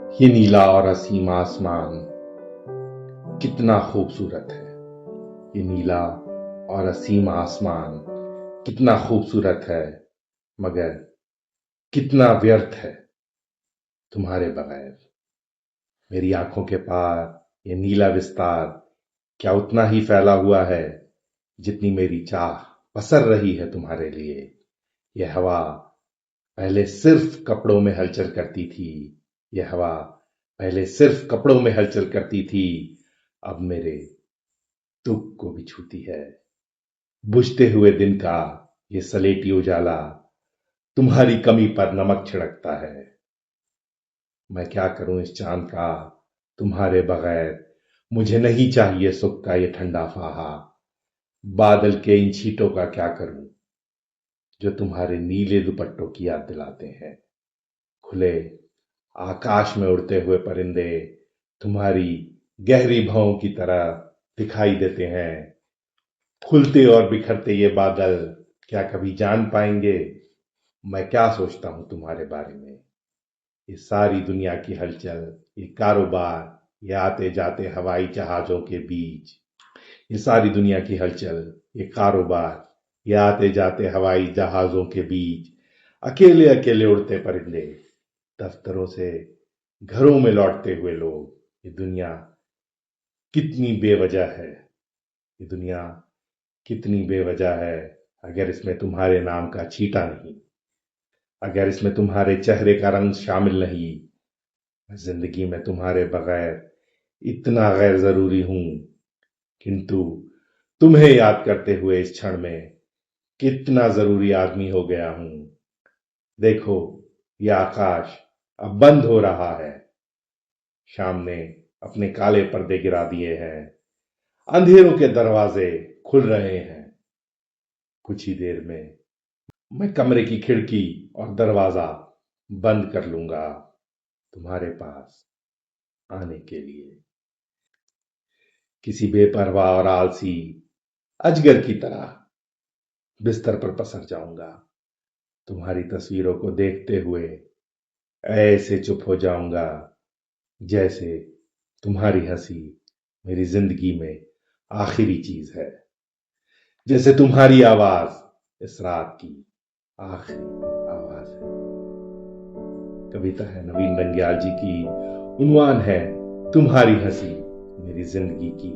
ये नीला और असीम आसमान कितना खूबसूरत है। ये नीला और असीम आसमान कितना खूबसूरत है, मगर कितना व्यर्थ है तुम्हारे बगैर। मेरी आंखों के पार ये नीला विस्तार क्या उतना ही फैला हुआ है जितनी मेरी चाह पसर रही है तुम्हारे लिए। यह हवा पहले सिर्फ कपड़ों में हलचल करती थी। यह हवा पहले सिर्फ कपड़ों में हलचल करती थी, अब मेरे दुख को भी छूती है। बुझते हुए दिन का ये सलेटी उजाला तुम्हारी कमी पर नमक छिड़कता है। मैं क्या करूं इस चांद का तुम्हारे बगैर। मुझे नहीं चाहिए सुख का ये ठंडा फाहा। बादल के इन छींटों का क्या करूं जो तुम्हारे नीले दुपट्टों की याद दिलाते हैं। खुले आकाश में उड़ते हुए परिंदे तुम्हारी गहरी भौं की तरह दिखाई देते हैं। खुलते और बिखरते ये बादल क्या कभी जान पाएंगे मैं क्या सोचता हूं तुम्हारे बारे में। ये सारी दुनिया की हलचल, ये कारोबार, ये आते जाते हवाई जहाजों के बीच। ये सारी दुनिया की हलचल, ये कारोबार, ये आते जाते हवाई जहाजों के बीच। अकेले अकेले उड़ते परिंदे, दफ्तरों से घरों में लौटते हुए लोग। ये दुनिया कितनी बेवजह है। ये दुनिया कितनी बेवजह है। अगर इसमें तुम्हारे नाम का छींटा नहीं, अगर इसमें तुम्हारे चेहरे का रंग शामिल नहीं, मैं जिंदगी में तुम्हारे बगैर इतना गैर जरूरी हूं। किंतु तुम्हें याद करते हुए इस क्षण में कितना जरूरी आदमी हो गया हूं। देखो, यह आकाश अब बंद हो रहा है। शाम ने अपने काले पर्दे गिरा दिए हैं। अंधेरों के दरवाजे खुल रहे हैं। कुछ ही देर में मैं कमरे की खिड़की और दरवाजा बंद कर लूंगा तुम्हारे पास आने के लिए। किसी बेपरवाह और आलसी अजगर की तरह बिस्तर पर पसर जाऊंगा। तुम्हारी तस्वीरों को देखते हुए ऐसे चुप हो जाऊंगा जैसे तुम्हारी हंसी मेरी जिंदगी में आखिरी चीज है, जैसे तुम्हारी आवाज इस रात की आखिरी आवाज है। कविता है नवीन नंग्याल जी की। उन्वान है तुम्हारी हंसी मेरी जिंदगी की